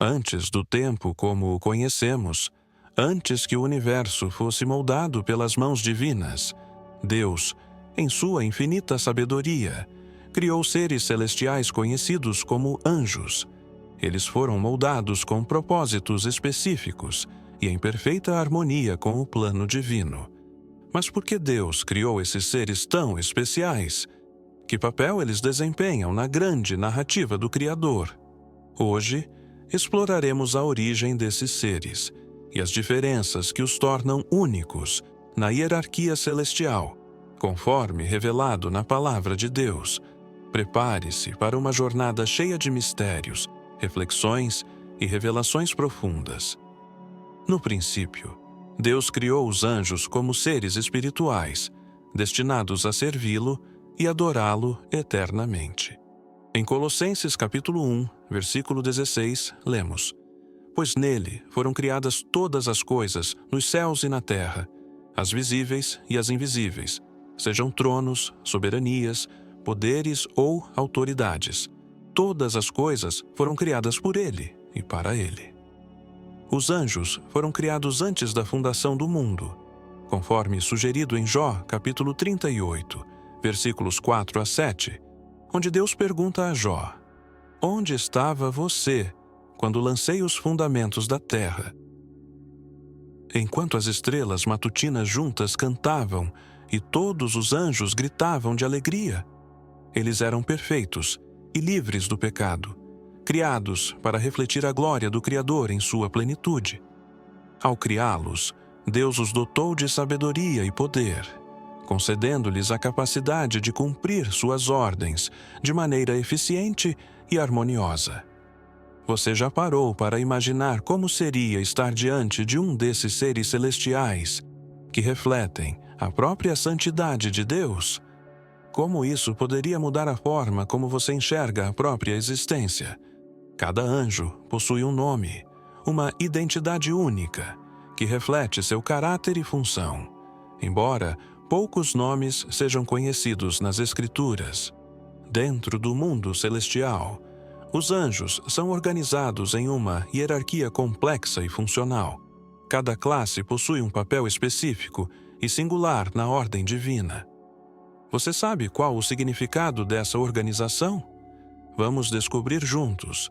Antes do tempo como o conhecemos, antes que o universo fosse moldado pelas mãos divinas, Deus, em sua infinita sabedoria, criou seres celestiais conhecidos como anjos. Eles foram moldados com propósitos específicos e em perfeita harmonia com o plano divino. Mas por que Deus criou esses seres tão especiais? Que papel eles desempenham na grande narrativa do Criador? Hoje, exploraremos a origem desses seres e as diferenças que os tornam únicos na hierarquia celestial, conforme revelado na Palavra de Deus. Prepare-se para uma jornada cheia de mistérios, reflexões e revelações profundas. No princípio, Deus criou os anjos como seres espirituais, destinados a servi-lo e adorá-lo eternamente. Em Colossenses capítulo 1, versículo 16, lemos: Pois nele foram criadas todas as coisas, nos céus e na terra, as visíveis e as invisíveis, sejam tronos, soberanias, poderes ou autoridades. Todas as coisas foram criadas por ele e para ele. Os anjos foram criados antes da fundação do mundo, conforme sugerido em Jó, capítulo 38, versículos 4 a 7, onde Deus pergunta a Jó: Onde estava você quando lancei os fundamentos da terra? Enquanto as estrelas matutinas juntas cantavam e todos os anjos gritavam de alegria, eles eram perfeitos e livres do pecado, criados para refletir a glória do Criador em sua plenitude. Ao criá-los, Deus os dotou de sabedoria e poder, concedendo-lhes a capacidade de cumprir suas ordens de maneira eficiente e harmoniosa. Você já parou para imaginar como seria estar diante de um desses seres celestiais que refletem a própria santidade de Deus? Como isso poderia mudar a forma como você enxerga a própria existência? Cada anjo possui um nome, uma identidade única, que reflete seu caráter e função. Embora poucos nomes sejam conhecidos nas Escrituras, dentro do mundo celestial, os anjos são organizados em uma hierarquia complexa e funcional. Cada classe possui um papel específico e singular na ordem divina. Você sabe qual o significado dessa organização? Vamos descobrir juntos.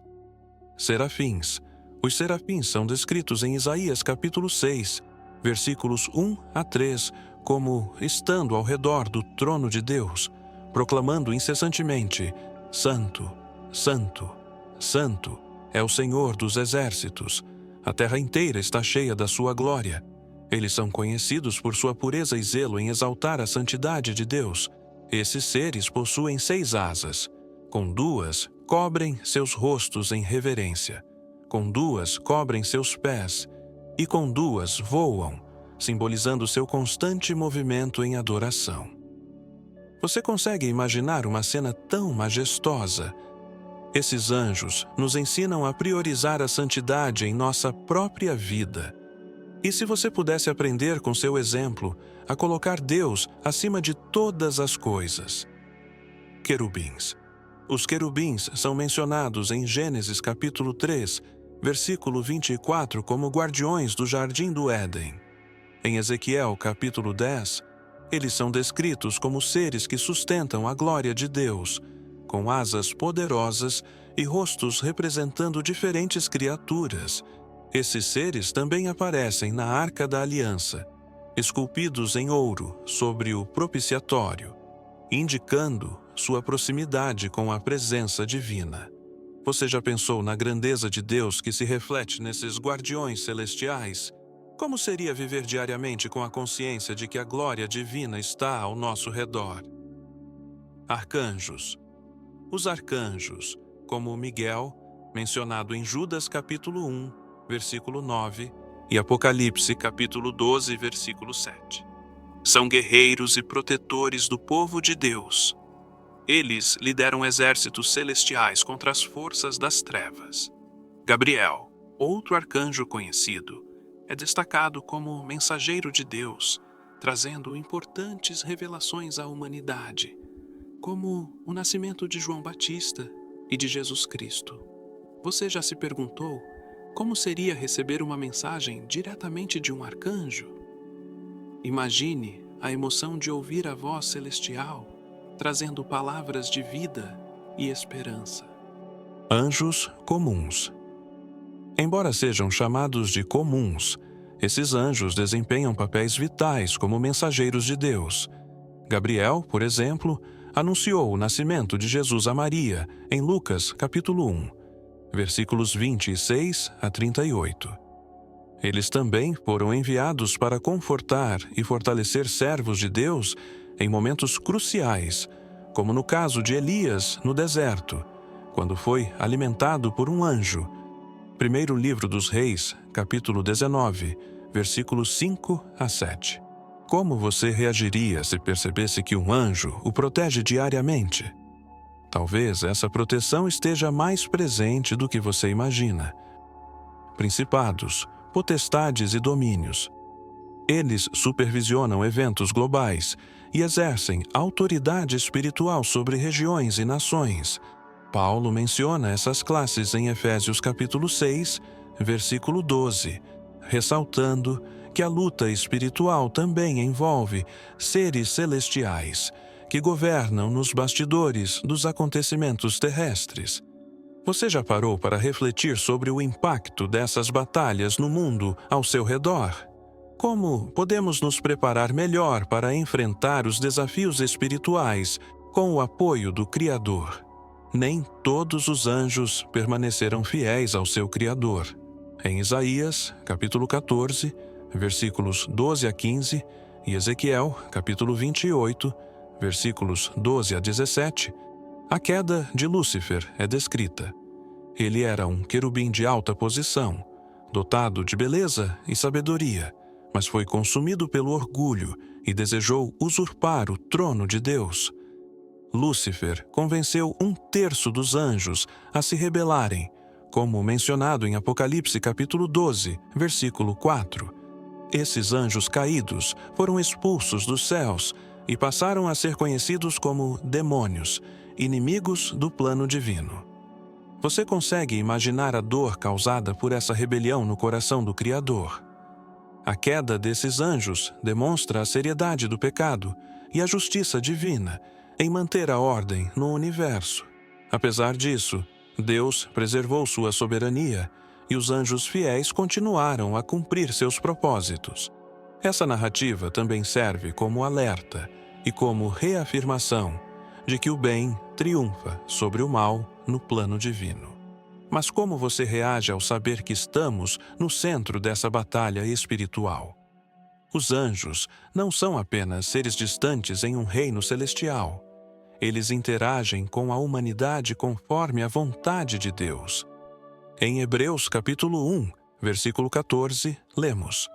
Serafins. Os serafins são descritos em Isaías capítulo 6, versículos 1 a 3, como estando ao redor do trono de Deus, proclamando incessantemente: Santo, Santo, Santo é o Senhor dos exércitos. A terra inteira está cheia da sua glória. Eles são conhecidos por sua pureza e zelo em exaltar a santidade de Deus. Esses seres possuem 6 asas. Com 2, cobrem seus rostos em reverência. Com 2, cobrem seus pés. E com 2, voam, simbolizando seu constante movimento em adoração. Você consegue imaginar uma cena tão majestosa? Esses anjos nos ensinam a priorizar a santidade em nossa própria vida. E se você pudesse aprender com seu exemplo a colocar Deus acima de todas as coisas? Querubins. Os querubins são mencionados em Gênesis capítulo 3, versículo 24, como guardiões do jardim do Éden. Em Ezequiel capítulo 10, eles são descritos como seres que sustentam a glória de Deus, com asas poderosas e rostos representando diferentes criaturas. Esses seres também aparecem na Arca da Aliança, esculpidos em ouro sobre o propiciatório, indicando sua proximidade com a presença divina. Você já pensou na grandeza de Deus que se reflete nesses guardiões celestiais? Como seria viver diariamente com a consciência de que a glória divina está ao nosso redor? Arcanjos. Os arcanjos, como Miguel, mencionado em Judas capítulo 1, versículo 9, e Apocalipse capítulo 12, versículo 7. São guerreiros e protetores do povo de Deus. Eles lideram exércitos celestiais contra as forças das trevas. Gabriel, outro arcanjo conhecido, é destacado como mensageiro de Deus, trazendo importantes revelações à humanidade, como o nascimento de João Batista e de Jesus Cristo. Você já se perguntou Como seria receber uma mensagem diretamente de um arcanjo? Imagine a emoção de ouvir a voz celestial, trazendo palavras de vida e esperança. Anjos comuns. Embora sejam chamados de comuns, esses anjos desempenham papéis vitais como mensageiros de Deus. Gabriel, por exemplo, anunciou o nascimento de Jesus a Maria em Lucas, capítulo 1, versículos 26 a 38. Eles também foram enviados para confortar e fortalecer servos de Deus em momentos cruciais, como no caso de Elias no deserto, quando foi alimentado por um anjo. Primeiro livro dos Reis, capítulo 19, versículos 5 a 7. Como você reagiria se percebesse que um anjo o protege diariamente? Talvez essa proteção esteja mais presente do que você imagina. Principados, potestades e domínios. Eles supervisionam eventos globais e exercem autoridade espiritual sobre regiões e nações. Paulo menciona essas classes em Efésios capítulo 6, versículo 12, ressaltando que a luta espiritual também envolve seres celestiais que governam nos bastidores dos acontecimentos terrestres. Você já parou para refletir sobre o impacto dessas batalhas no mundo ao seu redor? Como podemos nos preparar melhor para enfrentar os desafios espirituais com o apoio do Criador? Nem todos os anjos permaneceram fiéis ao seu Criador. Em Isaías, capítulo 14, versículos 12 a 15, e Ezequiel, capítulo 28, versículos 12 a 17, a queda de Lúcifer é descrita. Ele era um querubim de alta posição, dotado de beleza e sabedoria, mas foi consumido pelo orgulho e desejou usurpar o trono de Deus. Lúcifer convenceu 1/3 dos anjos a se rebelarem, como mencionado em Apocalipse capítulo 12, versículo 4. Esses anjos caídos foram expulsos dos céus e passaram a ser conhecidos como demônios, inimigos do plano divino. Você consegue imaginar a dor causada por essa rebelião no coração do Criador? A queda desses anjos demonstra a seriedade do pecado e a justiça divina em manter a ordem no universo. Apesar disso, Deus preservou sua soberania e os anjos fiéis continuaram a cumprir seus propósitos. Essa narrativa também serve como alerta e como reafirmação de que o bem triunfa sobre o mal no plano divino. Mas como você reage ao saber que estamos no centro dessa batalha espiritual? Os anjos não são apenas seres distantes em um reino celestial. Eles interagem com a humanidade conforme a vontade de Deus. Em Hebreus capítulo 1, versículo 14, lemos: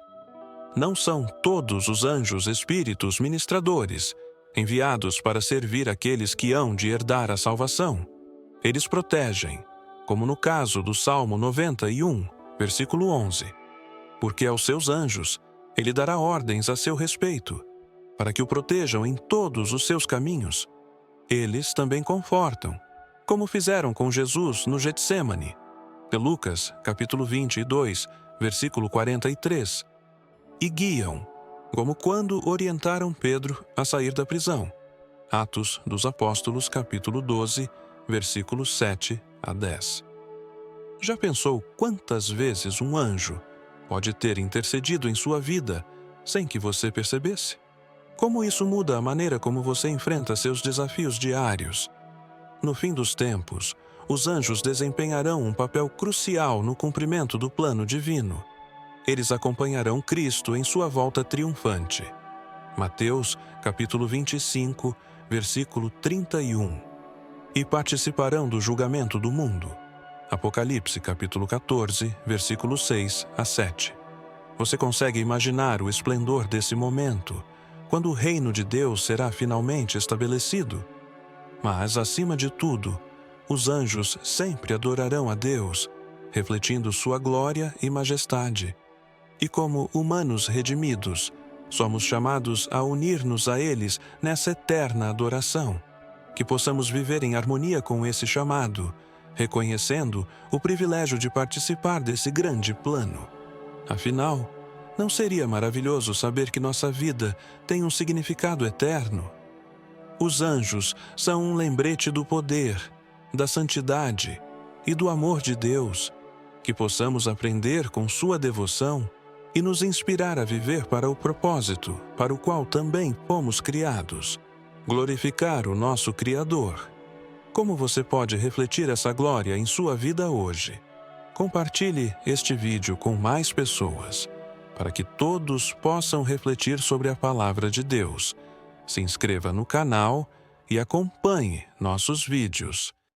Não são todos os anjos espíritos ministradores, enviados para servir aqueles que hão de herdar a salvação. Eles protegem, como no caso do Salmo 91, versículo 11. Porque aos seus anjos ele dará ordens a seu respeito, para que o protejam em todos os seus caminhos. Eles também confortam, como fizeram com Jesus no Getsêmani. Lucas, capítulo 22, versículo 43. E guiam, como quando orientaram Pedro a sair da prisão. Atos dos Apóstolos, capítulo 12, versículos 7 a 10. Já pensou quantas vezes um anjo pode ter intercedido em sua vida sem que você percebesse? Como isso muda a maneira como você enfrenta seus desafios diários? No fim dos tempos, os anjos desempenharão um papel crucial no cumprimento do plano divino. Eles acompanharão Cristo em sua volta triunfante. Mateus, capítulo 25, versículo 31. E participarão do julgamento do mundo. Apocalipse, capítulo 14, versículo 6 a 7. Você consegue imaginar o esplendor desse momento, quando o reino de Deus será finalmente estabelecido? Mas, acima de tudo, os anjos sempre adorarão a Deus, refletindo sua glória e majestade. E como humanos redimidos, somos chamados a unir-nos a eles nessa eterna adoração. Que possamos viver em harmonia com esse chamado, reconhecendo o privilégio de participar desse grande plano. Afinal, não seria maravilhoso saber que nossa vida tem um significado eterno? Os anjos são um lembrete do poder, da santidade e do amor de Deus, que possamos aprender com sua devoção e nos inspirar a viver para o propósito para o qual também fomos criados: glorificar o nosso Criador. Como você pode refletir essa glória em sua vida hoje? Compartilhe este vídeo com mais pessoas, para que todos possam refletir sobre a palavra de Deus. Se inscreva no canal e acompanhe nossos vídeos.